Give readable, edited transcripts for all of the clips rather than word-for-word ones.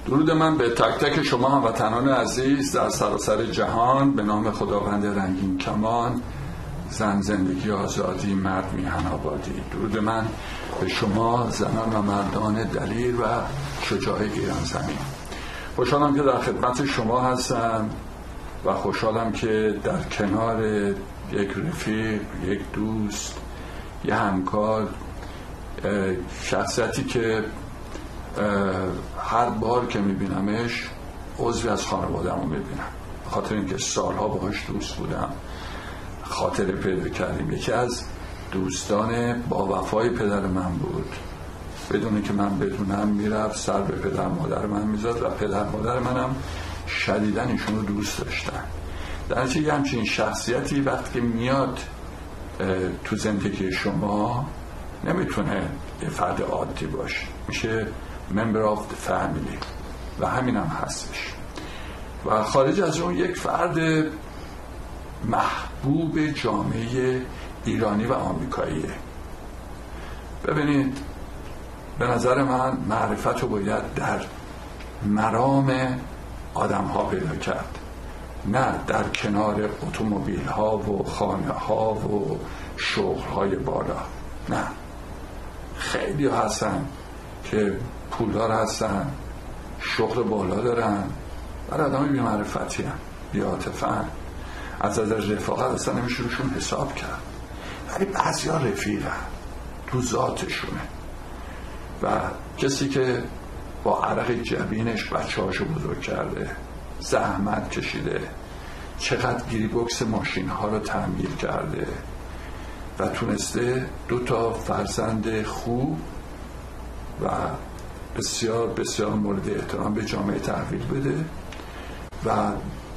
درود من به تک تک شما هموطنان عزیز در سراسر جهان. به نام خداوند رنگین کمان، زن، زندگی، آزادی، مرد، میهن آبادی. درود من به شما زنان و مردان دلیر و شجاع ایران زمین. خوشحالم که در خدمت شما هستم و خوشحالم که در کنار یک رفیق، یک دوست، یک همکار، شخصیتی که هر بار که میبینمش عضوی از خانواده‌مو میبینم، خاطر اینکه سالها باهاش دوست بودم، خاطره پیدا کردیم. یکی از دوستان با وفای پدر من بود، بدون که من بدونم میرفت سر به پدر مادر من میزد و پدر مادر منم شدیداً ایشون رو دوست داشتن. در نتیجه همچین شخصیتی وقتی میاد تو زندگی شما نمیتونه یه فرد عادی باشه، میشه member of the family و همین هم هستش. و خارج از اون یک فرد محبوب جامعه ایرانی و آمریکاییه. ببینید، به نظر من معرفت رو باید در مرام آدم ها پیدا کرد، نه در کنار اتومبیل ها و خانه ها و شغل های بالا. نه، خیلی هستن که پولدار هستن، شغل بالا دارن، ولی آدم بی معرفتی هستن، بی عاطفه هستن، از رفاقت اصلا نمیشه روشون حساب کرد. ولی بعضی ها رفیقن، تو ذاتشونه. و کسی که با عرق جبینش بچه هاشو بزرگ کرده، زحمت کشیده، چقدر گیری بوکس ماشین ها رو تعمیر کرده و تونسته 2 فرزند خوب و بسیار بسیار مورد احترام به جامعه تحویل بده و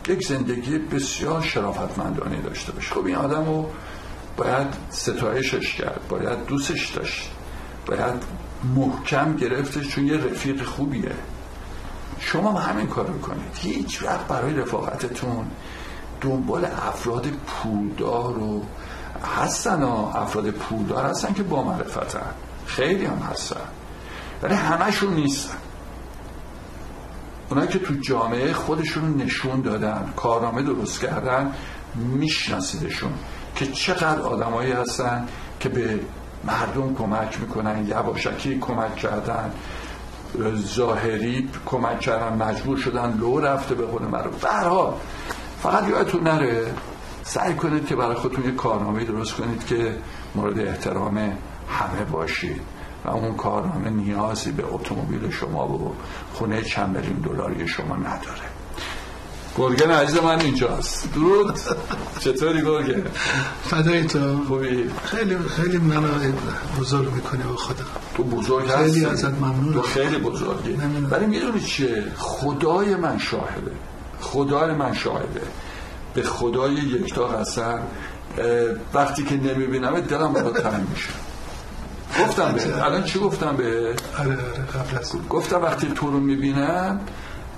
یک زندگی بسیار شرافتمندانه داشته باشه. خب این آدم رو باید ستایشش کرد، باید دوستش داشت، باید محکم گرفتش، چون یه رفیق خوبیه. شما هم همین کار رو کنید. هیچ وقت برای رفاقتتون دنبال افراد پولدار رو هستن. افراد پولدار هستن که با معرفتن، خیلی هم هستن، ولی همشون نیستن. اونایی که تو جامعه خودشون نشون دادن، کارنامه درست کردن، میشناسیدشون که چقدر آدمایی هستن که به مردم کمک میکنن، یواشکی کمک کردن، ظاهری کمک کردن، مجبور شدن لو رفته به قول معروف. به هر حال فقط یادتون نره سعی کنید که برای خودتون یک کارنامه درست کنید که مورد احترام همه باشید و اون کارنامه نیازی به اتومبیل شما و خونه چند میلیون دلاری شما نداره. گرگن عزیز من اینجاست. درود. چطوری گرگن؟ فدای تو. خوبی؟ خیلی منو بزرگ میکنه به خدا. تو بزرگ هستی. خیلی ازت ممنونم. تو خیلی بزرگی. ولی میدونی چیه؟ خدای من شاهده. خدای من شاهده. به خدای یکتا قسم، وقتی که نمیبینم دلم برات تنگ میشه. گفتم به الان چی گفتم به؟ آره قبل از گفتم وقتی تو رو میبینم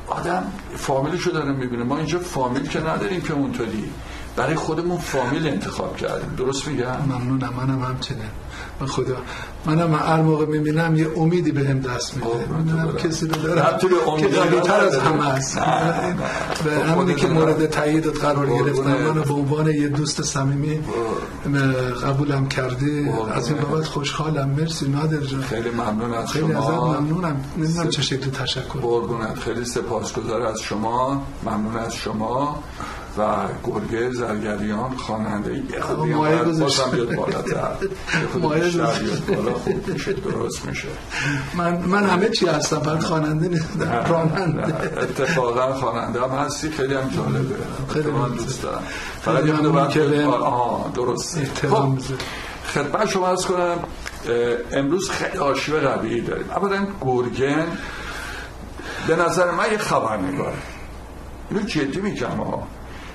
آدم فامیلشو داره میبینه. ما اینجا فامیل که نداریم که اونطوری، برای خودمون فامیل انتخاب کردیم. درست میگم؟ ممنونم. منم همچنین به خدا. منم هر موقع میبینم یه امیدی بهم دست میده. میدونم کسی رو دارم که قوی‌تر از همه است. به همینی که مورد تاییدت قرار گرفتم، منو به عنوان یه دوست صمیمی قبولم کردی. از این بابت خوشحالم. مرسی نادر جان. خیلی ممنون از شما. خیلی ازت ممنونم. نمیدونم چه شکلی تشکر. قربونت. خیلی سپاسگزار از شما. ممنون از شما و گرگه زرگریان، خواننده مایه گذاشت بازم بیاد بالاتر، مایه بیشتر بیاد بالا، خوب میشه، درست میشه. من همه چی هستم، فقط خواننده نیستم، راننده. اتفاقا خواننده هم هستی، خیلی هم جالبه، خیلی من دوست دارم. فقط یه وقت درسته. خب خدمت شما عرض کنم امروز خیلی آرشیو قوی داریم. اولا گرگن به نظر من یه خبرنگاره، اینو جدی میگم ها.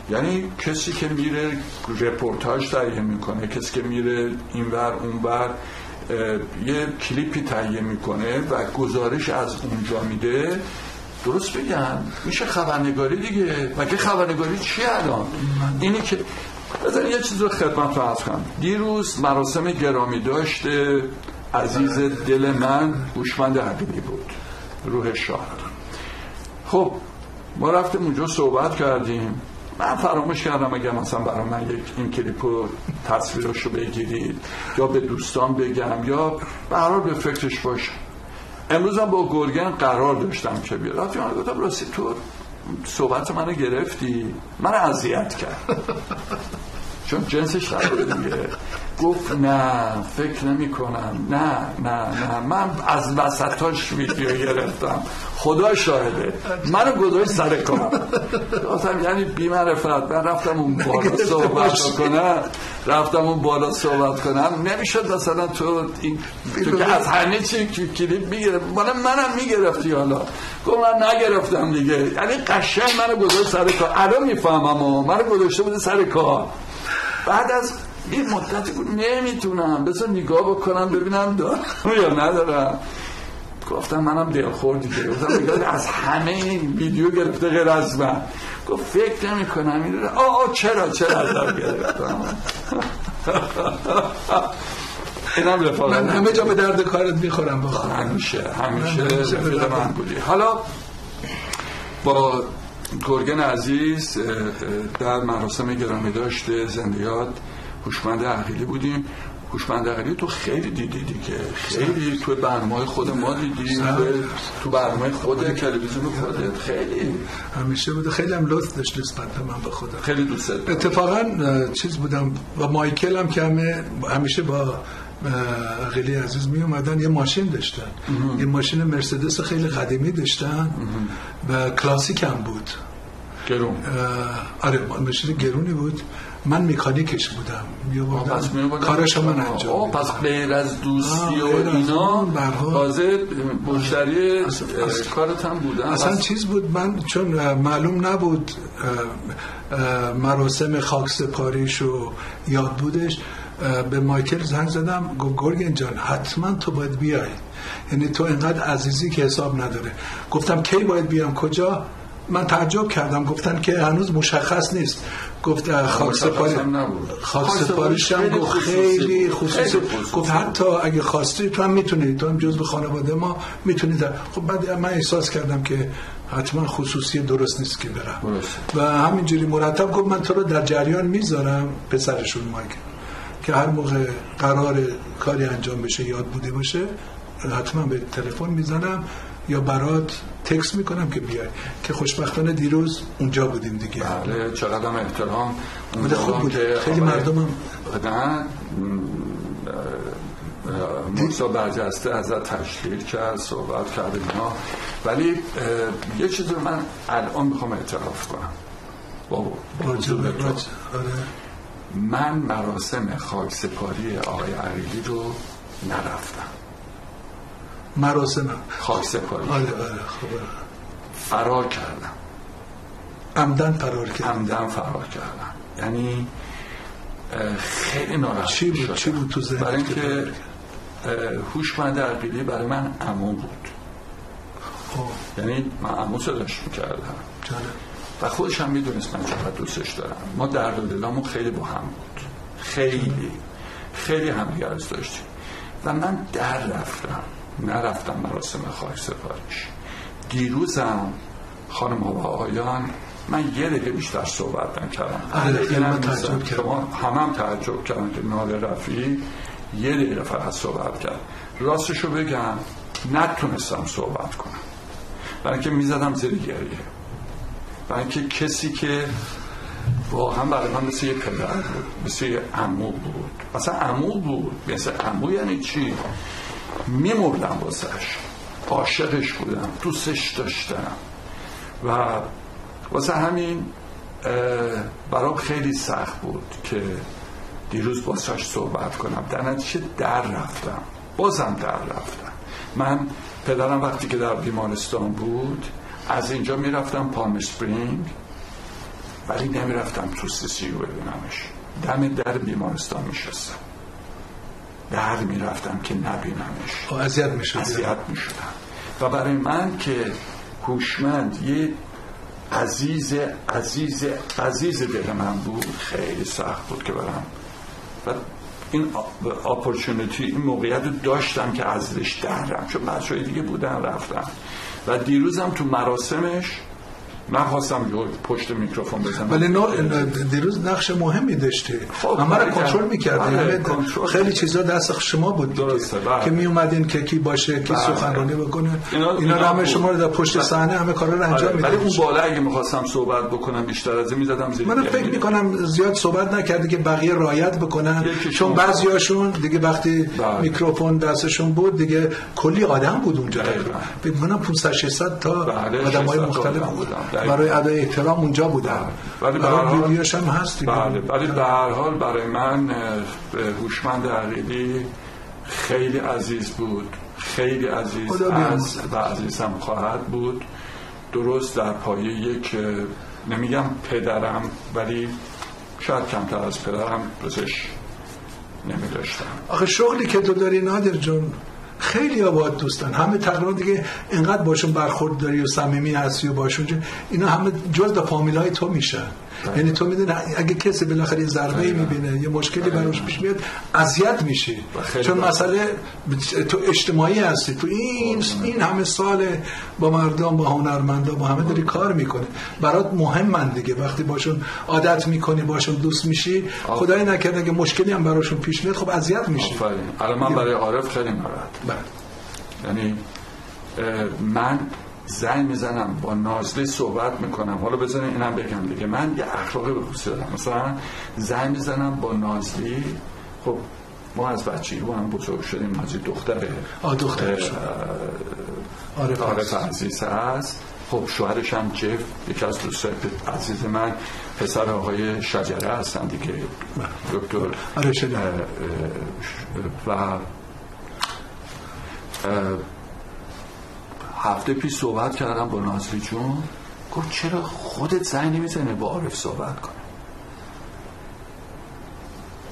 یعنی کسی که میره رپورتاج تهیه میکنه، کسی که میره اینور اونور یه کلیپی تهیه میکنه و گزارش از اونجا میده، درست بگم میشه خبرنگاری دیگه. مگه خبرنگاری چیه الان؟ اینی که بذارین یه چیز رو خدمت رو عرض کنم. دیروز مراسم گرامی داشت عزیز دل من هوشمند حبیبی بود، روح شاد. خب ما رفتیم اونجا صحبت کردیم. من فراموش کردم اگر مثلا برای من این کلیپو تصویرشو بگیرید یا به دوستان بگم یا به هر حال به فکرش باشم. امروز هم با گرگن قرار داشتم که بیاد. رفتیم گفتم راستی تو صحبت منو گرفتی، من اذیت کرد چون جنسش قراره دیگه. گفت نه فکر نمی کنم، نه من از وسطاش ویدیو گرفتم، خدا شاهده منو گذاشت سر کار. گفتم یعنی بی‌معرفت. من رفتم اون بالا صحبت کنم نمیشد مثلا تو که از همه چی کلیپ میگیره منم میگرفتی. حالا گفت من نگرفتم دیگه، یعنی قشنگ منو گذاشت سر کار. الان میفهمم منو گذاشته بوده سر کار. بعد از این مدتی بود نمیتونم بذار نگاه بکنم ببینم دارم یا ندارم. گفتم منم دلخور دیگه. گفتم از همه این ویدیو گرفته غیر از من. گفت فکر نمی کنم. چرا ازم گرفتم. اینم رفاقت. من همه جا به درد کارت میخورم بخورم. همیشه رفیق من بودی. حالا با گرگن عزیز در مراسم گرامی داشته زنده یاد هوشمند عقیلی بودیم. هوشمند عقیلی تو خیلی دیدی دیگه، خیلی تو برنامه خود ما دیدی، تو برنامه خود تلویزیون خودت خیلی همیشه بوده. خیلی هم لطف داشت نسبت به من، به خودم خیلی دوست داشتم. اتفاقا چیز بودم و مایکل هم که همیشه با عقیلی عزیز می اومدن یه ماشین داشتن، یه ماشین مرسدس خیلی قدیمی داشتن و کلاسیک هم بود، گرون. آره ماشین گرونی بود. من مکانیکش بودم، کارشو من انجام پس غیر از دوستی و اینا تازه مشتری کارت هم بودم. اصلا چیز بود. من چون معلوم نبود مراسم خاکسپاریش و یاد بودش، به مایکل زنگ زدم، گفت گرگن جان حتما تو باید بیای، یعنی تو انقدر عزیزی که حساب نداره. گفتم کی باید بیام، کجا؟ من تعجب کردم، گفتن که هنوز مشخص نیست. گفت خاکسپاریش هم گفت خیلی خصوصی. گفت حتی اگه خواستی تو هم میتونی، تو هم جزو خانواده ما میتونی. خب بعد من احساس کردم که حتما خصوصی درست نیست که برم و همینجوری مرتب گفت من تو رو در جریان میذارم. پسرشون مایک که هر موقع قرار کاری انجام بشه یاد بوده باشه حتما به تلفن میزنم یا برات تکست میکنم که بیای. که خوشبختانه دیروز اونجا بودیم دیگه. بله چقدر احترام. خوب بود. خیلی مردمم موسا برجسته ازت تشکیل کرد، صحبت کرد اینا. ولی یه چیزی رو من الان میخوام اعتراف کنم با حضور تو. من مراسم خاکسپاری آقای عقیلی رو نرفتم. مراسم خاکسپاری خوبه. فرار کردم. عمدن فرار کردم. یعنی خیلی ناراحت شدم. چی بود تو ذهنت؟ برای اینکه هوشمند عقیلی برای من عمو بود. یعنی من عمو صداش میکردم و خودش هم میدونست من چقدر دوستش دارم. ما درد و دلامون خیلی با هم بود، خیلی همدیگه دوست داشتیم و من نرفتم مراسم خاکسپاریش. دیروزم خانم ها و آقایان من یه دقیقه بیشتر صحبت نکردم. شما هم تعجب کردن که نال رفیعی یه دقیقه فقط صحبت کرد. راستشو بگم نتونستم صحبت کنم برای اینکه میزدم زیر گریه، برای اینکه کسی که واقعا برای من مثل یه پدر بود، مثل یه عمو بود. مثلا عمو بود. مثل عمو یعنی چی؟ میمردم واسش، عاشقش بودم، دوستش داشتم و واسه همین برام خیلی سخت بود که دیروز واسش صحبت کنم. در نتیجه بازم در رفتم. من پدرم وقتی که در بیمارستان بود از اینجا میرفتم پالم اسپرینگ ولی نمیرفتم تو CCU ببینمش. دم در بیمارستان میشستم، در میرفتم که نبینمش. اذیت میشدم و برای من که هوشمند یه عزیز دل من بود خیلی سخت بود که برم. و این اپورتونیتی، این موقعیت رو داشتم که ازش درم، چون بچه‌های دیگه بودن رفتن و دیروزم تو مراسمش نخواستم پشت میکروفون بزنم، ولی دیروز نقش مهمی داشتی. همه رو کنترل می‌کردی. خیلی چیزا دست شما بود که می اومدین که کی باشه، کی سخنرانی بکنه. اینا همه شما رو در پشت صحنه همه کارا رو انجام میدید. ولی اون بالا اگه می‌خواستم صحبت بکنم بیشتر از این می‌زدم زیر. من فکر می‌کنم زیاد صحبت نکردی که بقیه رعایت بکنن، چون بعضیاشون دیگه وقتی میکروفون دستشون بود دیگه کلی آدم بود اونجا. فکر می‌کنم 500 600 تا آدمای مختلف بودن. برای ادای احترام اونجا بودم. ولی برای ویدیوش هم هست. ولی به هر حال برای من هوشمند عقیلی خیلی عزیز بود، خیلی عزیز است و عزیزم خواهد بود. درست در پایه یک، نمیگم پدرم، ولی شاید کمتر از پدرم بزش نمی داشتم. آخه شغلی که تو داری نادر جون خیلی آباد دوستان، همه تقریبا دیگه اینقدر باشون برخورد داری و صمیمی هستی و باشون اینا همه جزء فامیلای تو میشن. یعنی تو میدونی اگه کسی بالاخره یه ضربه‌ای میبینه یه مشکلی براش پیش میاد اذیت میشی، چون مسئله تو اجتماعی هستی، تو این همه سال با مردم، با هنرمندا، با همه داری کار میکنی، برات مهمن دیگه. وقتی باشون عادت میکنی، باشون دوست میشی، خدای نکرده اگه مشکلی هم براشون پیش میاد خب اذیت میشی. الان من برای عارف خیلی ناراحتم. یعنی من زنگ میزنم با نازلی صحبت میکنم، حالا بزنین اینم بگم دیگه، من یه اخلاقی به خصوص دارم. مثلا زنگ میزنم با نازلی، خب ما از بچگی با هم بزرگ شدیم، نازلی دختره عارف عزیز هست. خب شوهرش هم جف، یکی از دوستای عزیز من، پسر آقای شجره هستن دیگه، دکتر و هفته پیش صحبت کردم با نازلی جون، گفت چرا خودت زنگ نمیزنه با عارف صحبت کنه؟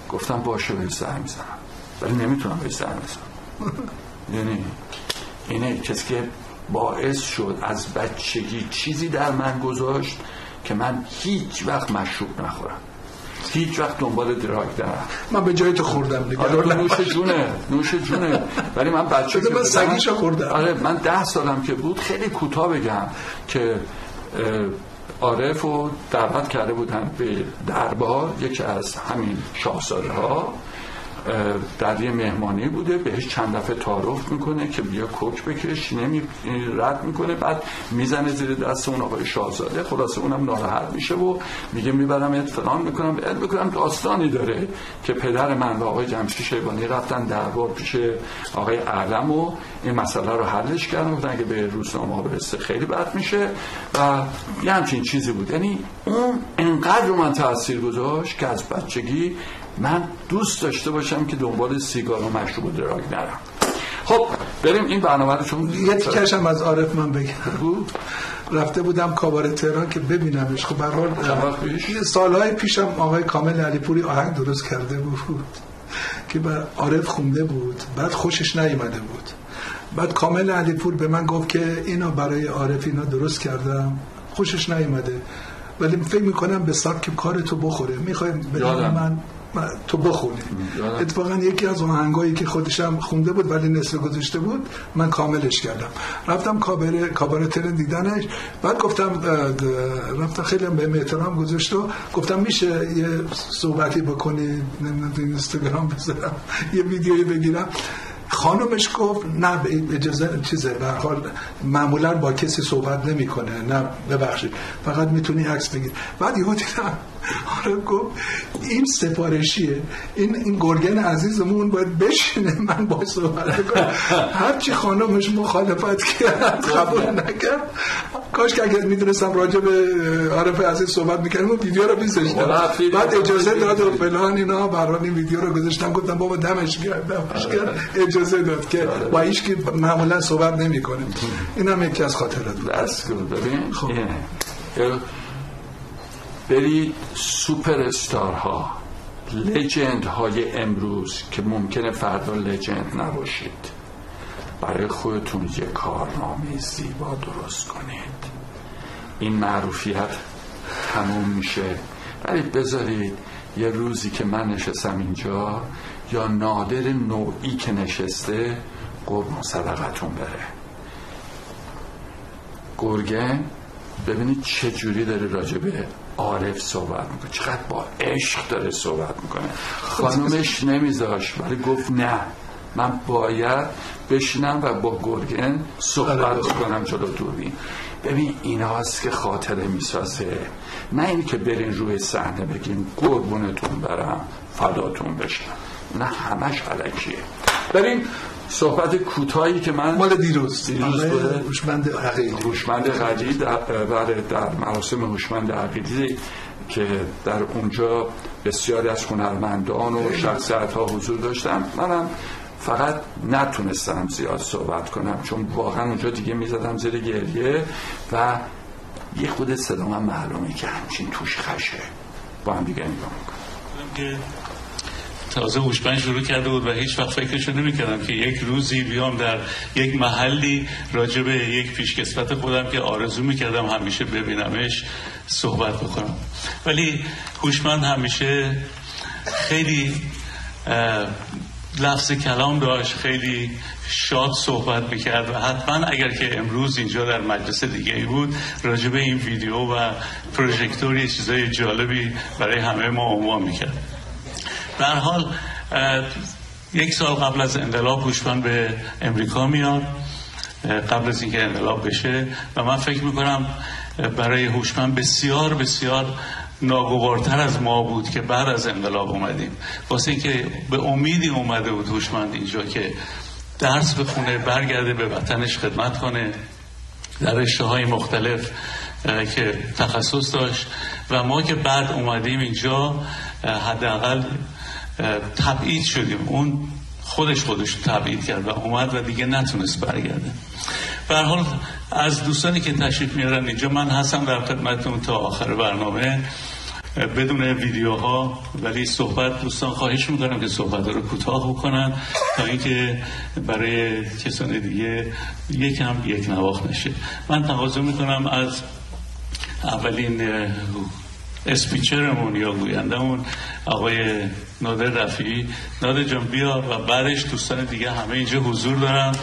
گفتم باشه بهش زنگ میزنم، ولی نمیتونم بهش زنگ بزنم. یعنی اینه کسی که باعث شد از بچگی چیزی در من گذاشت که من هیچ وقت مشروب نخورم، هیچ وقت دنبال دراگ نرم. من به جای تو خوردم دیگه. آره نوش جونه ولی من بچه که من سگیشو خوردم. آره من 10 سالم که بود، خیلی کوتاه بگم که عارفو دعوت کرده بودن به دربار، یکی از همین شاهزاده ها در یه مهمانی بوده، بهش چند دفعه تعارف میکنه که بیا کوک بکش، رد میکنه، بعد میزنه زیر دست اون آقای شاهزاده، خلاصه اونم ناراحت میشه و میگه میبرم فلان میکنم. داستانی داره که پدر من و آقای جمشید شیبانی رفتن دربار پیش آقای اعلم و این مسئله رو حلش کردن، گفتن که به روزنامه ها برسه خیلی بد میشه و یه همچین چیزی بود. یعنی اون انقدر رو من تاثیر گذاشت که از بچگی من دوست داشته باشم که دنبال سیگار و مشروب و دراگ نرم. خب بریم این برنامه رو، چون یه تیکش هم از عارف من بگم. رفته بودم کاباره تهران که ببینمش. خب به هر حال سالهای پیشم آقای کامل علیپوری آهنگ درست کرده بود که بر عارف خونده بود، بعد خوشش نیامده بود. بعد کامل علیپور به من گفت که اینا برای عارف اینا درست کردم، خوشش نیامده، ولی فکر میکنم به سبک کار تو بخوره، میخوایم بدم من تو بخونی. اتفاقا یکی از آهنگایی که خودشم خونده بود ولی نصف گذاشته بود، من کاملش کردم. رفتم کاباره ترن دیدنش، بعد گفتم رفتم، خیلی هم بهم احترام گذاشت و گفتم میشه یه صحبتی بکنی، نمیدونم اینستاگرام بذارم یه ویدیویی بگیرم. خانمش گفت نه اجازه چیزه، به هر حال معمولا با کسی صحبت نمیکنه، نه ببخشید فقط میتونی عکس بگیر. بعد یهو دیدم آره گفت این سفارشیه، این گرگن عزیزمون باید بشینه من باهاش صحبت کنم. هرچی خانمش مخالفت کرد قبول نکرد. کاش که اگر میدونستم راجع به عارف عزیز صحبت میکردم اون ویدیو رو میذاشتم. بعد اجازه داد و فلان اینا، برای این ویدیو رو گذاشتم، گفتم بابا دمش کرد اجازه داد که با هیچ کی معمولا صحبت نمیکنه. اینم یکی از خاطرات بود. بس کن ببین خب برید سوپر استارها، لجند های امروز که ممکنه فردا لجند نباشید، برای خودتون یه کارنامه زیبا درست کنید. این معروفیت تموم میشه، ولی بذارید یه روزی که من نشستم اینجا یا نادر نوعی که نشسته قربون صدقتون بره. گرگه ببینید چه جوری داره راجع به عارف صحبت میکنه، چقدر با عشق داره صحبت میکنه. خانومش نمیذاش ولی گفت نه، من باید بشینم و با گرگن صحبت کنم جلو دوربین. ببین این هاست که خاطره میسازه، نه اینی که برین روی صحنه بگین قربونتون برم فداتون بشم، نه همش علکیه. ببین صحبت کوتاهی که من مال دیروز بوده، هوشمند عقیلی در مراسم هوشمند عقیلی که در اونجا بسیاری از هنرمندان و شخصیت ها حضور داشتم، منم فقط نتونستم زیاد صحبت کنم چون واقعا اونجا دیگه میزدم زیر گریه و یه خود صدا من معلومه که همچین توش خشه. با هم دیگه نگاه میکنم. تازه هوشمند شروع کرده بود و هیچ وقت فکرشو نمی‌کردم که یک روزی بیام در یک محلی راجع به یک پیشکسوت خودم که آرزو می‌کردم همیشه ببینمش صحبت بکنم. ولی هوشمند همیشه خیلی لفظ کلام داشت، خیلی شاد صحبت میکرد و حتما اگر که امروز اینجا در مجلس دیگه ای بود راجع به این ویدیو و پروژکتور یه چیزای جالبی برای همه ما عنوان میکرد. به هر حال یک سال قبل از انقلاب هوشمند به امریکا میاد، قبل از اینکه انقلاب بشه، و من فکر میکنم برای هوشمند بسیار بسیار ناگوارتر از ما بود که بعد از انقلاب اومدیم، واسه اینکه به امیدی اومده بود هوشمند اینجا که درس بخونه، برگرده به وطنش خدمت کنه در رشته‌های مختلف که تخصص داشت، و ما که بعد اومدیم اینجا حداقل تبعید شدیم. اون خودش تبعید کرد و اومد و دیگه نتونست برگرده. به هر حال از دوستانی که تشریف میارن اینجا من هستم در خدمتتون تا آخر برنامه بدون ویدیوها، ولی صحبت دوستان خواهش میکنم که صحبت رو کوتاه بکنن تا اینکه برای کسان دیگه یکم یک نواخت نشه. من تقاضا میکنم از اولین اسپیچرمون یا گویندمون آقای نادر رفیعی، نادر جان بیا، و بعدش دوستان دیگه همه اینجا حضور دارن،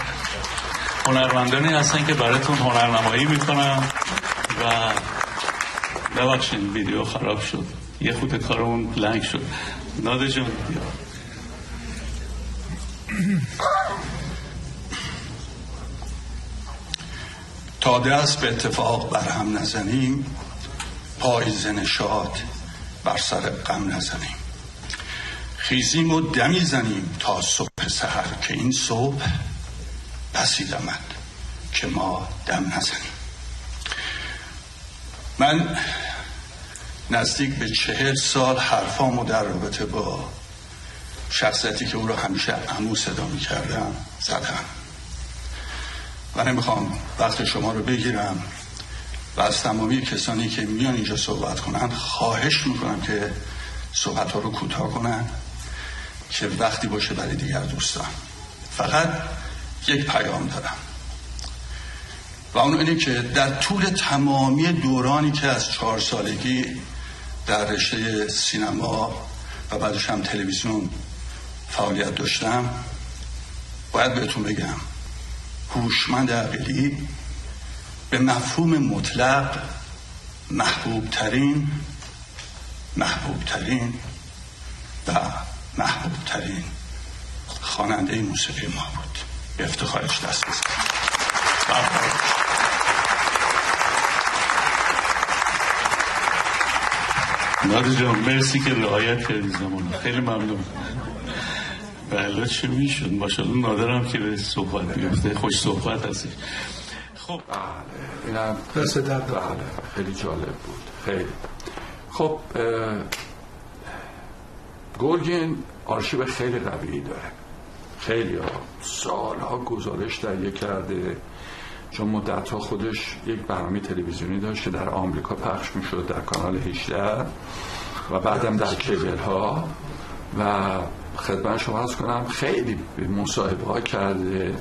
هنرمندانی هستن که براتون هنرنمایی میکنن. و ببخشید ویدیو خراب شد، یه خود کارمون لنگ شد. نادر جان بیا. تا دست به اتفاق برهم نزنیم، پاییز نشاط بر سر غم نزنیم. خیزیم و دمی زنیم تا صبح سحر، که این صبح بسی دمد که ما دم نزنیم. من نزدیک به 40 سال حرفامو در رابطه با شخصیتی که او رو همیشه عمو صدا می کردم زدم و نمیخوام وقت شما رو بگیرم و از تمامی کسانی که میان اینجا صحبت کنن خواهش میکنم که صحبت ها رو کوتاه کنن که وقتی باشه برای دیگر دوستان. فقط یک پیام دارم و اون اینه که در طول تمامی دورانی که از 4 سالگی در رشته سینما و بعدش هم تلویزیون فعالیت داشتم، باید بهتون بگم هوشمند عقیلی به مفهوم مطلق محبوب ترین و محبوب ترین خواننده موسیقی ما بود. به افتخارش دست بزنید. نادر جان مرسی که رعایت کردی زمان، خیلی ممنون. بله چه میشون ماشاءالله نادرم که به صحبت بیفته، خوش صحبت هستش. خب اینم دست درد بله خیلی جالب بود. خیلی خب گرگین آرشیو خیلی قوی داره، خیلی سالها گزارش تهیه کرده، چون مدت‌ها خودش یک برنامه تلویزیونی داشت که در آمریکا پخش میشد در کانال 18 و بعدم در کیبل ها، و خدمت شما عرض کنم خیلی مصاحبه ها کرده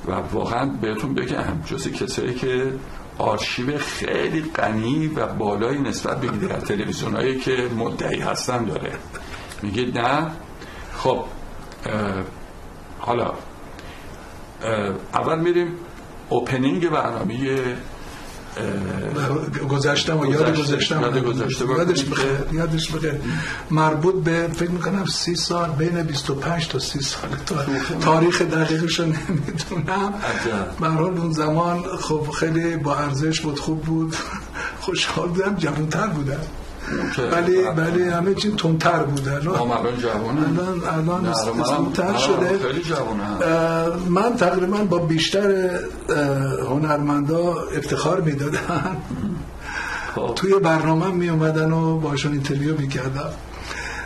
و واقعا بهتون بگم جزی کسایی که آرشیو خیلی غنی و بالایی نسبت به دیگر تلویزیونایی که مدعی هستن داره. میگید نه؟ خب حالا اول میریم اوپنینگ برنامه یادش بخیر مربوط به فکر میکنم 30 سال، بین 25 تا 30 سال، تاریخ دقیقش رو نمیدونم. به هر حال اون زمان خب خیلی با ارزش بود، خوب بود، خوشحال بودم، جوان‌تر بودم، ولی همه چی تندتر بودن. الان تندتر شده. من تقریبا با بیشتر هنرمندا افتخار میدادم، توی برنامه می اومدن و باشون اینترویو میکردم.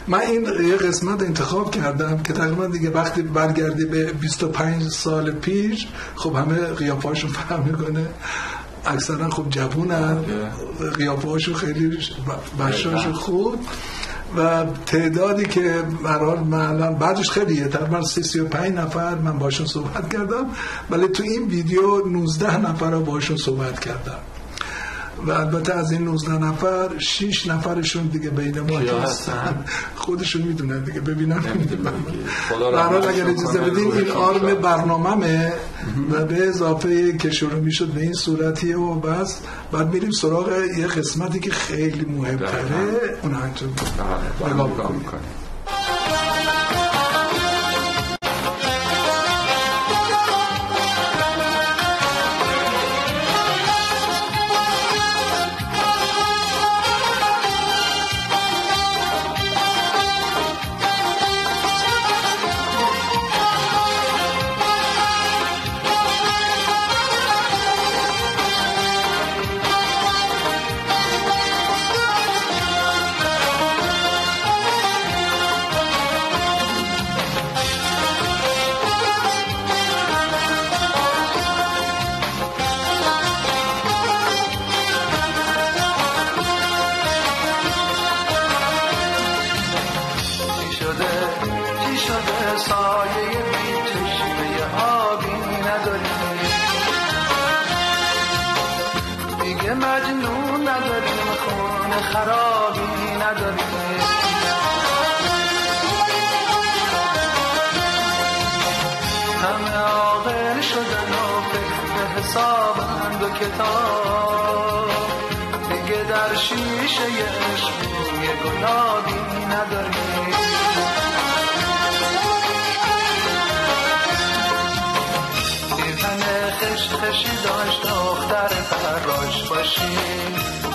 من این یه قسمت انتخاب کردم که تقریبا دیگه وقتی برگردی به 25 سال پیش خب همه قیافه‌هاشون فرق میکنه، اکثرا خب جوونن، قیافه هاشون خیلی بشاشون خوب و تعدادی که برحال من الان بعدش خیلیه، تقریبا 35 نفر من باشون صحبت کردم، ولی تو این ویدیو 19 نفر رو باشون صحبت کردم و البته از این 19 نفر 6 نفرشون دیگه بین ما هستن، خودشون میدونن دیگه، ببینن برحال اگر اجازه بدین این آرم برنامه‌مه و به اضافه که شروع میشد به این صورتیه و بس بعد میریم سراغ یه قسمتی که خیلی مهمتره، اون انجام نگاه میکنیم.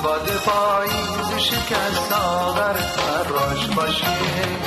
باد پاییز شکست آور فراش باشیم.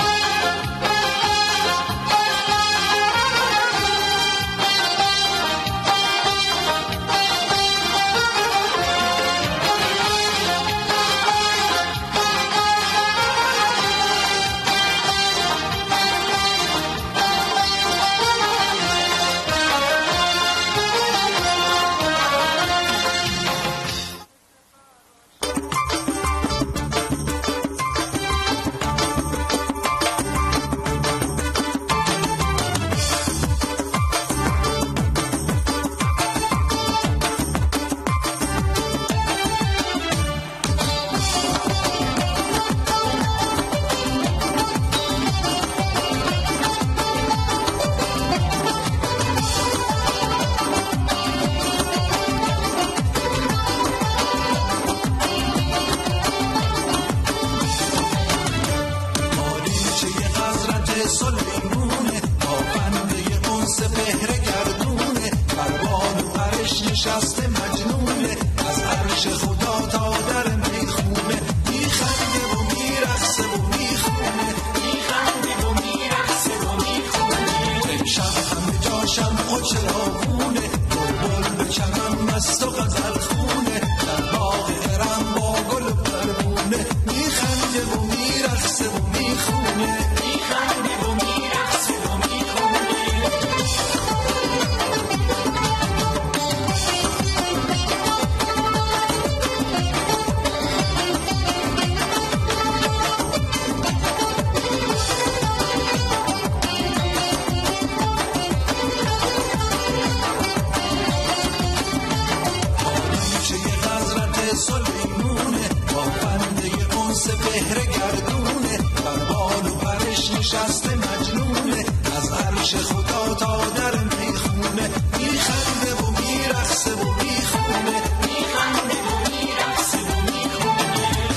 اینجا تا در میخونه میخنده و میرقصه و میخونه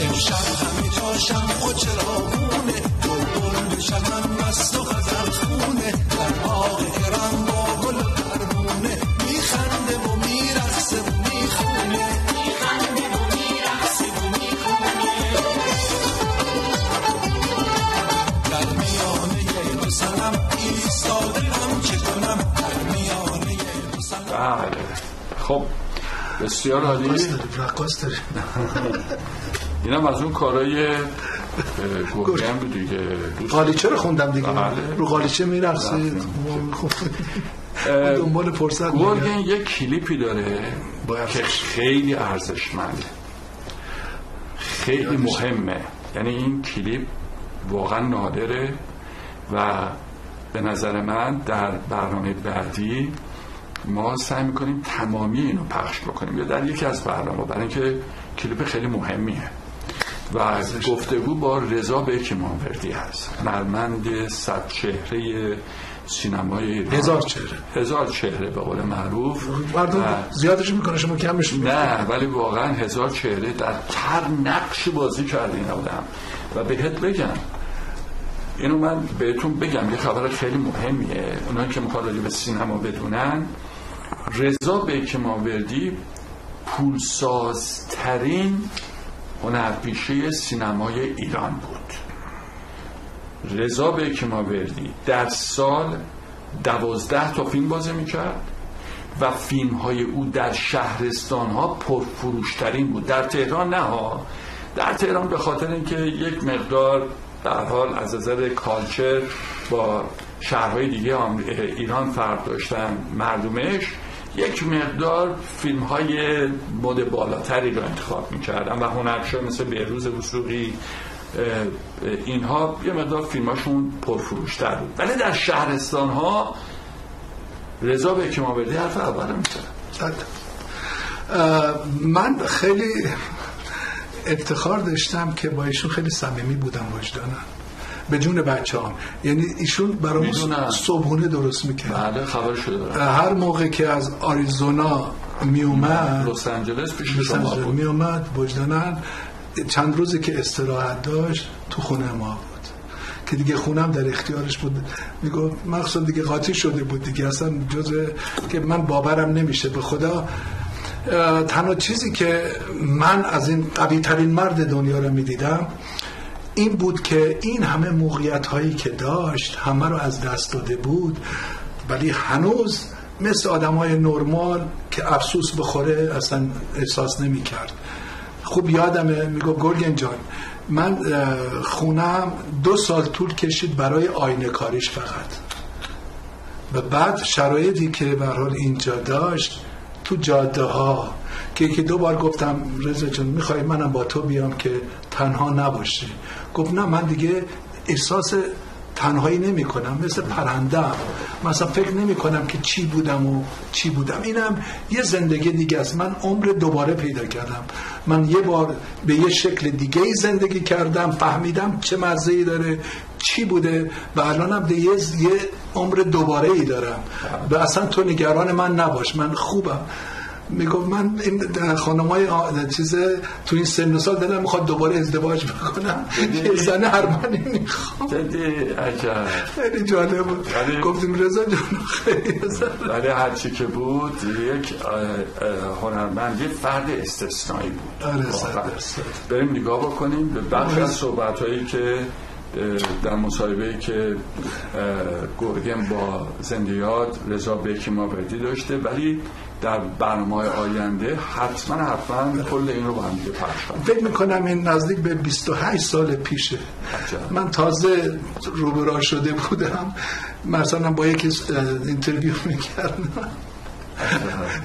امشب همه جا شمع و چراغونه بلبل شبن مست و غزل خونه در باغ ایران با گل و پروونه میخنده و میرقصه و میخونه در میانه دو صنم ایستادم چه کنم در میانه دو صنم. بله خب بسیار عالی. رقاص داریم اینم از اون کارهای گرگن بود دیگه. قالیچه رو خوندم دیگه. بله. رو قالیچه میرقصید دنبال فرصت. گرگن یک کلیپی داره که خیلی ارزشمنده، خیلی مهمه. یعنی این کلیپ واقعا نادره و به نظر من در برنامه بعدی ما سعی میکنیم تمامی اینو پخش بکنیم یا در یکی از برنامه، برای اینکه کلیپ خیلی مهمیه و گفتگو با رضا بیکمانوردی هست، هنرمند 100 چهره سینمای ایران. 1000 چهره به قول معروف. زیادش میکنه شما کمش میکنه. نه ولی واقعا 1000 چهره در هر نقش بازی کرده این آدم. و بهت بگم اینو من بهتون بگم یه خبر خیلی مهمیه، اونایی که میخواد راجع به سینما بدونن، رضا بیکمانوردی پولسازترین هنرپیشه سینمای ایران بود. رضا بیکمانوردی در سال 12 تا فیلم بازی میکرد و فیلم های او در شهرستان ها پرفروشترین بود. در تهران نه ها، در تهران به خاطر اینکه یک مقدار در حال از نظر کالچر با شهرهای دیگه ایران فرق داشتن، مردمش یک مقدار فیلم های مد بالاتری رو انتخاب میکردن و هنرپیشه مثل بهروز وثوقی اینها یه مقدار فیلماشون پرفروشتر بود. ولی در شهرستان ها رضا بیکمانوردی حرف اول میزد. من خیلی افتخار داشتم که با ایشون خیلی صمیمی بودم وجدانم به جون بچه‌ام. یعنی ایشون برامون صبحونه درست میکرد. بله خبر شده. هر موقع که از آریزونا میومد لس آنجلس پیش شما بود میومد وجدانم، چند روزی که استراحت داشت تو خونه ما بود که دیگه خونم در اختیارش بود. میگفت مقصود دیگه قاطی شده بود دیگه، اصلا جز که من باورم نمیشه به خدا. تنها چیزی که من از این قوی ترین مرد دنیا رو میدیدم این بود که این همه موقعیت هایی که داشت همه رو از دست داده بود، ولی هنوز مثل آدم های نرمال که افسوس بخوره اصلا احساس نمی کرد. خوب یادمه میگو گرگن جان من خونم 2 سال طول کشید برای آینه کاریش فقط، و بعد شرایطی که به هر حال اینجا داشت تو جاده ها که 2 بار گفتم رضا جان میخوای منم با تو بیام که تنها نباشی، گفت نه من دیگه احساس تنهایی نمی کنم، مثل پرندم مثلا فکر نمی کنم که چی بودم و چی بودم. اینم یه زندگی دیگه است. من عمر دوباره پیدا کردم، من یه بار به یه شکل دیگه زندگی کردم، فهمیدم چه مزه‌ای داره چی بوده و الانم یه عمر دوباره ای دارم و اصلا تو نگران من نباش، من خوبم. میگفت من این خانمای چیز تو این سن و سال دلم میخواد دوباره ازدواج بکنم، یه زن هرمنی میخوام. خیلی جالب بود. گفتیم رضا جان خیلی ولی هرچی که بود یک هنرمند، یک فرد استثنایی بود. بریم نگاه بکنیم به بخش از صحبت‌هایی که در مصاحبه‌ای که گرگن با زندیات رضا بیکمانوردی داشته، ولی در برنامه‌های آینده حتما کل این رو با هم دیگه پخش کنیم. فکر می‌کنم این نزدیک به 28 سال پیشه. من تازه روبرو شده بودم، مثلا با یکی اینترویو می‌کردم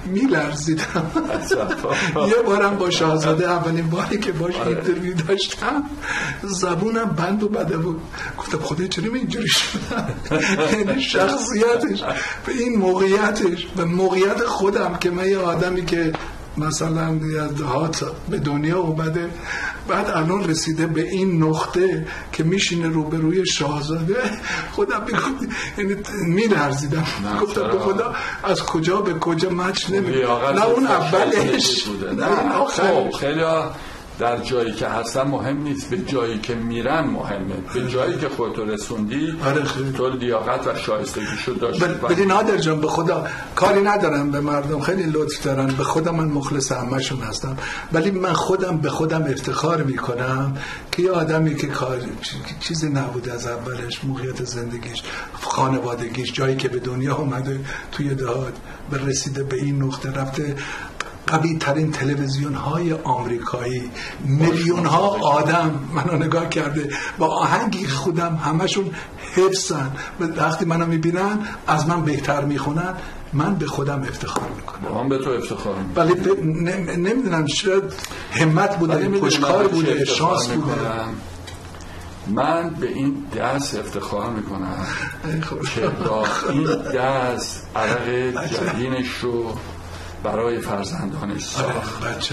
میلرزیدم. یه بارم با شاهزاده اولین باری که باش اینترویو داشتم زبونم بند و بده بود، گفتم خدای چرا اینجوری شدم. یعنی شخصیتش به این موقعیتش و موقعیت خودم که من یه آدمی که مثلا دهات به دنیا اومده، بعد الان رسیده به این نقطه که میشینه روبروی شاهزاده. خودم یعنی میلرزیدم، گفتم به خدا از کجا به کجا مچ نمیده، نه اون اولش نه این آخرش. خیلی در جایی که هستن مهم نیست، به جایی که میرن مهمه. به جایی که خودت رسوندی تو لیاقت و شایستگیشو داشتی. بدین نادر جان، به خدا کاری ندارم به مردم، خیلی لطف دارن، به خدا من مخلص همه‌شون هستم، ولی من خودم به خودم افتخار میکنم که یه آدمی که چیزی نبود از اولش، موقعیت زندگیش، خانوادگیش، جایی که به دنیا اومده توی دهات و رسیده به این نقطه، رفته قوی ترین تلویزیون های آمریکایی، میلیون ها آدم منو نگاه کرده با آهنگی خودم همشون حفظن، وقتی منو میبینن از من بهتر میخونن، من به خودم افتخار میکنم. من به تو افتخار میکنم. ولی نمیدونم شاید همت بوده، پشتکار بوده، شانس بوده. من به این دست افتخار میکنم که با این دست عرق جبینش رو برای فرزندانش ساخت،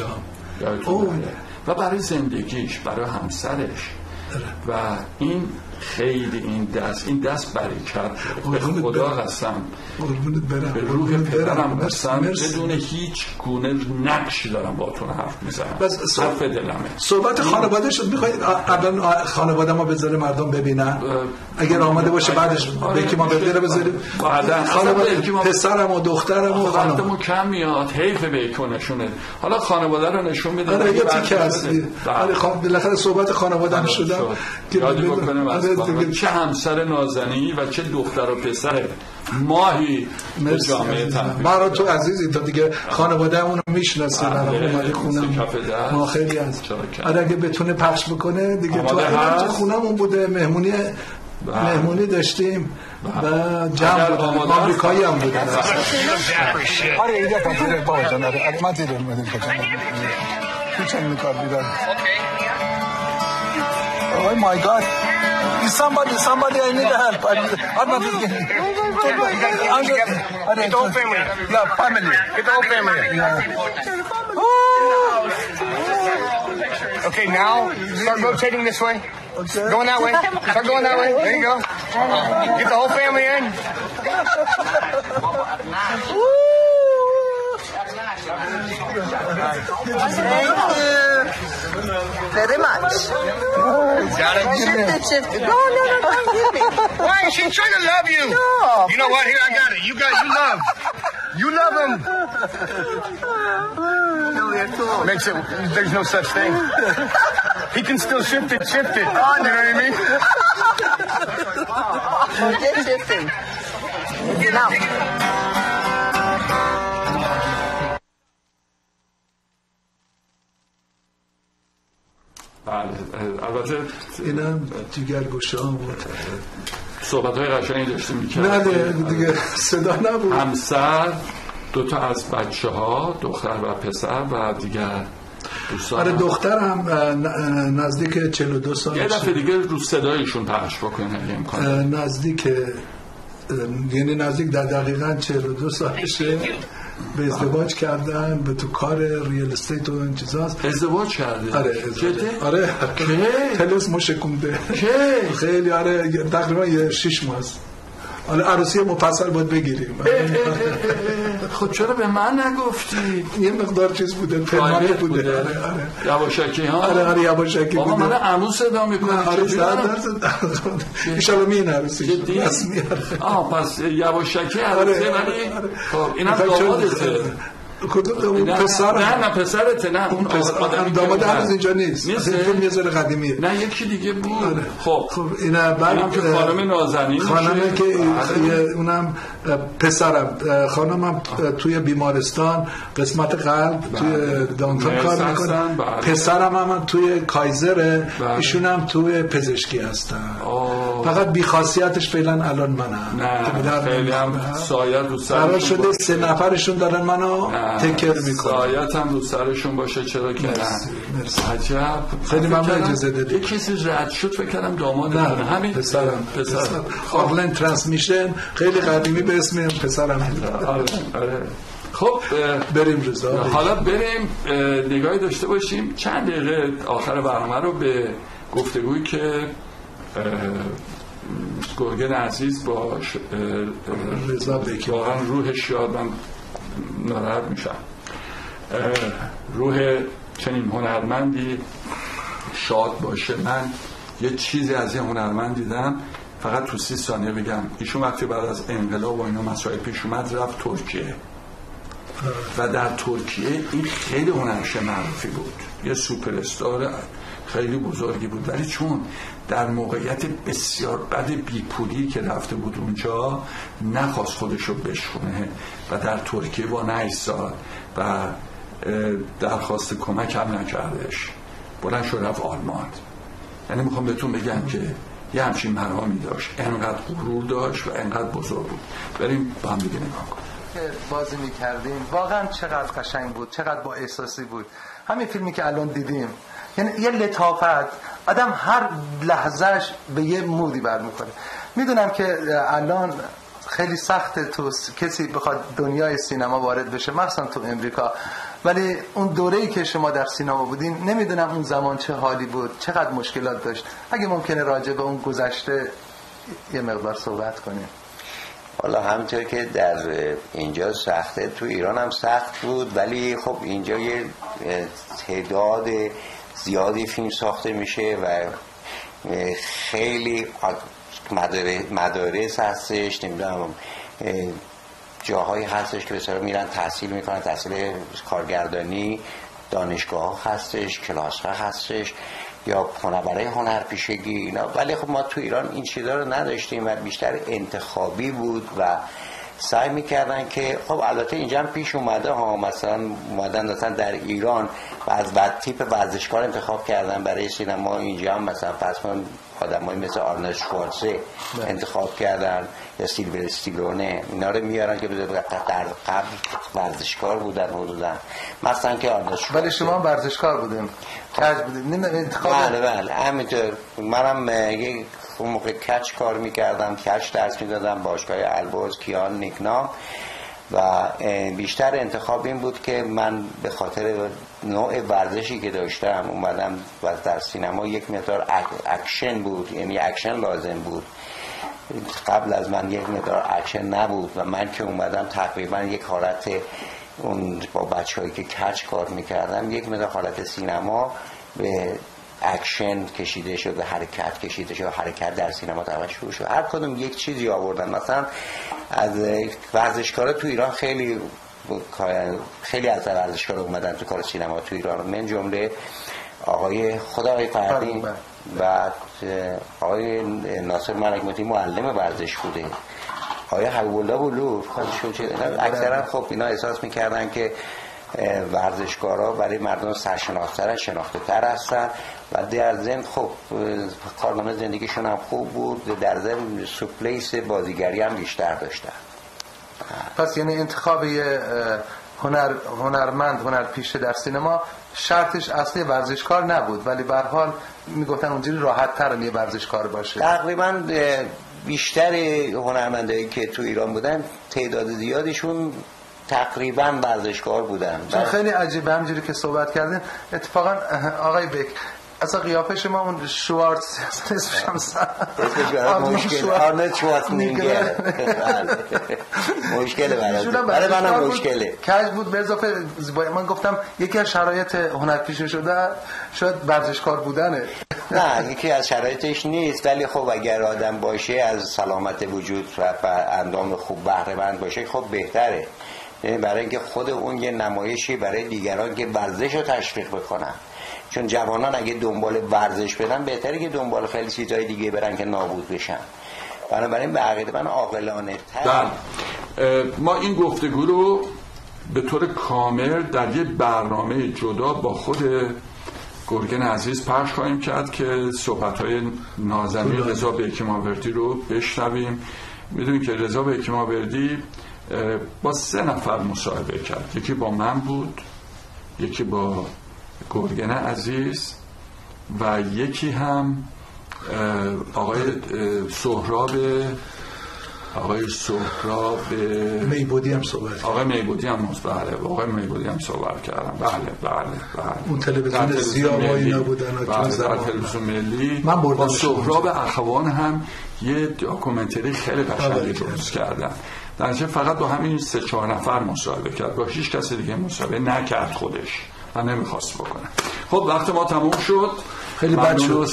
و برای زندگیش، برای همسرش، و این خیلی این دست برکت به خدا قسم، به روح پدرم قسم، بدون هیچ گونه نقشی دارم با تون حرف میزنم، حرف دلمه. صحبت خانواده شد، میخواید اول خانواده ما بذاره مردم ببینن، اگر آماده باشه بعدش به که ما بذاریم خانواده، پسرم و دخترم و خانواده کم میاد، حیف به نشونه. حالا خانواده رو نشون میده، آره یه تیکه از بالاخره صحبت خانواده شدم که یادی بکنم چه همسر نازنی و چه دختر و پسر ماهی به جامعه تبدیل. ما تو عزیزی تو دیگه خانواده اونو میشناسه، برام اومده خونم ما خیلی از اگه بتونه پخش بکنه دیگه. تو خونمون بوده، مهمونی داشتیم و جمع بودن، آمریکایی هم بودن. آره ایده کنید بابا جان، من دیدم پیچن میکار بیدار. Oh my God! Somebody! I need help. I'm not getting. Get the whole family. No, family. Get the whole family. Okay, now start rotating this way. Okay. Going that way. Start going that way. There you go. Get the whole family in. Thank you very much. Shift it. No, don't give me. Why? She's trying to love you. No. You know what? Here, I got it. You love. You love him. No, we're cool. Makes it, there's no such thing. He can still shift it. Oh, no. You know what I mean? Get shifting. Now. البته اینم جگرگوشه ها بود، صحبت های قشنگی داشتیم میکردیم. نه دیگه صدا نبود. همسر، دوتا از بچه ها، دختر و پسر و دیگر دوستان. آره دخترم نزدیک 42 سالشه. یه دفعه دیگه رو صدایشون پخش بکنه نزدیک در دقیقاً 42 سالشه، به ازدواج کردن، به تو کار ریال استیت و این چیزاست. ازدواج کرده؟ آره تلس مشکونده خیلی. آره تقریبا 6 ماه است. حالا عروسی مفصل باید بگیریم. خب چرا به من نگفتی؟ یه مقدار چیز بوده، پنهانی بوده. یواشکی ها؟ آره یواشکی بوده. من عمو صدا میکنه. آره ایشالا میین عروسی پس یواشکی عروسی. خب اینم دامادته. کدوم پسر؟ نه پسرته. نه اون داماد هنوز اینجا نیست. فیلم یه ذره قدیمیه. نه یکی دیگه بود. خب اینا بعد که خانم نازنین، خانمی که اونم پسرم، خانمم توی بیمارستان قسمت قلب توی دانتون کار میکنن. پسرم هم توی کایزره، ایشون هم توی پزشکی هستن. فقط بی‌خاصیتش فعلا الان منم. نه خیلی هم سایه رو سرشون قرار شده 3 نفرشون دارن منو تکر میکنن. سایت هم رو سرشون باشه. چرا که مرسی. عجب. خیلی ممنون اجازه دادید. یک کسی رد شد فکر کردم داماد. نه همین پسرم. آرلند ترانسمیشن خیلی قدیمی به اسم پسرم. آره. خب بریم رضا. حالا بریم نگاهی داشته باشیم چند دقیقه آخر برنامه رو به گفتگویی که گرگین عزیز با رضا بکی واقعا روحش شاد، من ناراحت میشم، روح چنین هنرمندی شاد باشه. من یه چیزی از این هنرمند دیدم، فقط تو 30 ثانیه بگم. ایشون وقتی بعد از انقلاب و اینا مسائل پیش اومد رفت ترکیه و در ترکیه این خیلی هنرش معروفی بود، یه سوپر استار خیلی بزرگی بود، ولی چون در موقعیت بسیار بد بیپولی که رفته بود اونجا نخواست خودشو بشونه و در ترکیه با نایستاد و درخواست کمک هم نکردش، بلند شد رفت آلمان. یعنی میخوام بهتون بگم که یه همچین مرامی داشت، انقدر غرور داشت و انقدر بزرگ بود. بریم با هم دیگه نگاه کنیم که بازی میکردیم واقعا چقدر قشنگ بود، چقدر با احساسی بود. همین فیلمی که الان دیدیم یعنی یه لطافت، آدم هر لحظهش به یه مودی برمیخوره. میدونم که الان خیلی سخته تو کسی بخواد دنیای سینما وارد بشه، مثلا تو امریکا، ولی اون دوره‌ای که شما در سینما بودین نمیدونم اون زمان چه حالی بود، چقدر مشکلات داشت. اگه ممکنه راجع به اون گذشته یه مقدار صحبت کنیم. حالا همونطور که در اینجا سخته، تو ایران هم سخت بود، ولی خب اینجا یه تعداد زیادی فیلم ساخته میشه و خیلی مدارس هستش، نمیدونم جاهایی هستش که بسیار میرن تحصیل میکنن، تحصیل کارگردانی، دانشگاه هستش، کلاس ها هستش یا برای هنرپیشگی اینا. ولی خب ما تو ایران این چیزا رو نداشتیم و بیشتر انتخابی بود و سعی میکردن که خب البته اینجا هم پیش اومده ها، مثلا اومدن در ایران و از تیپ ورزشکار انتخاب کردن برای سینما. اینجا هم مثلا فرض کن آدمایی مثل آرنولد شوارزنگر انتخاب کردن یا سیلور استیلونه، اینا رو میارن که در قبل ورزشکار بودن حدودا، مثلا که آرنولد شوارزنگر. ولی شما هم ورزشکار بودین، کج بودین، انتخاب. بله همینطور. منم اون موقع کچ کار میکردم، کچ درس میدادم باشگاه البرز کیان نیکنام و بیشتر انتخاب این بود که من به خاطر نوع ورزشی که داشتم اومدم و در سینما یک مقدار اکشن بود، یعنی اکشن لازم بود. قبل از من یک مقدار اکشن نبود و من که اومدم تقریبا یک حالت اون با بچه‌هایی که کچ کار میکردم یک مقدار حالت سینما به اکشن کشیده شد و حرکت کشیده شد و حرکت در سینما تقریبا شروع شد. هر کدوم یک چیزی آوردن. مثلا از ورزشکارا تو ایران خیلی از ورزشکارا اومدن تو کار سینما تو ایران، من جمله آقای فردین و آقای ناصر ملک‌موتی معلم ورزش بوده، آقای حبیب الله بلور خودشون اکثرا خب اینا احساس میکردن که ورزشکارا برای مردم سرشناختر شناخته‌تر هستن و در ضمن خب کارنامه زندگیشون هم خوب بود، در ضمن سوپلیس بازیگری هم بیشتر داشتن. پس یعنی انتخاب یه هنرمند، هنرپیشه در سینما شرطش اصلی ورزشکار نبود، ولی به هر حال میگفتن اونجوری راحت تر یه ورزشکار باشه. تقریبا بیشتر هنرمندایی که تو ایران بودن تعداد زیادشون تقریبا ورزشکار بودن. چون خیلی عجیبه همجوری که صحبت کردین. اتفاقا آقای بک اصلا قیافه شما اون شوارتز اسمش هم آرنولد شوارزنگر مشکله برای منم مشکله کج بود. به اضافه زیبایی من گفتم یکی از شرایط هنرپیشه شده شاید ورزشکار بودنه. نه یکی از شرایطش نیست، ولی خب اگر آدم باشه از سلامت وجود و اندام خوب بهره مند باشه خب بهتره، برای اینکه خود اون یه نمایشی برای دیگران که ورزش رو تشویق بکنن. چون جوانان اگه دنبال ورزش بدن بهتره که دنبال خیلی چیزای دیگه برن که نابود بشن. بنابراین به عقیده من عاقلانه تر ما این گفتگو رو به طور کامل در یه برنامه جدا با خود گرگین عزیز پخش خواهیم کرد که صحبت‌های نازنین رضا بیکی‌ماوردی رو بشنویم. میدونید که رضا بیکی‌ماوردی با 3 نفر مصاحبه کرد، یکی با من بود، یکی با گرگن عزیز و یکی هم آقای سهراب میبودی هم صحبت آقای میبودی هم صحبت کردم. بله اون تلویزیون سیاه‌ای نبودن در تلویزیون ملی من بردم. سهراب اخوان هم یه داکومنتری خیلی قشنگی درست کردن. در نتیجه فقط با همین 3-4 نفر مصاحبه کرد، با هیچ کسی دیگه مصاحبه نکرد خودش و نمیخواست بکنه. خب وقت ما تموم شد. خیلی بد شد.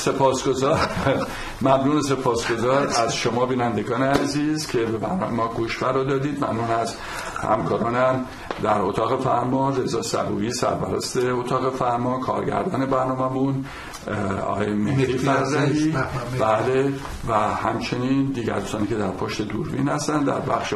ممنون و سپاسگزار از شما بینندگان عزیز که به برنامه ما گوش فرا دادید. ممنون از همکارانم در اتاق فرما، رضا صبوری سرپرست اتاق فرما، کارگردان برنامه‌مون آقای مهدی فرزهی، بله، و همچنین دیگر دوستانی که در پشت دوربین هستن، در بخش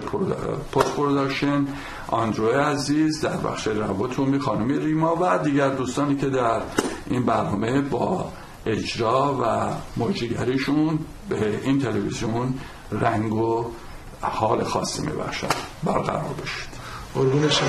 پست پروداکشن آندرو عزیز، در بخش روابط عمومی خانم ریما و دیگر دوستانی که در این برنامه با اجرا و مجریگریشون به این تلویزیون رنگ و حال خاصی میبخشن. برقرار باشید. قربون شما.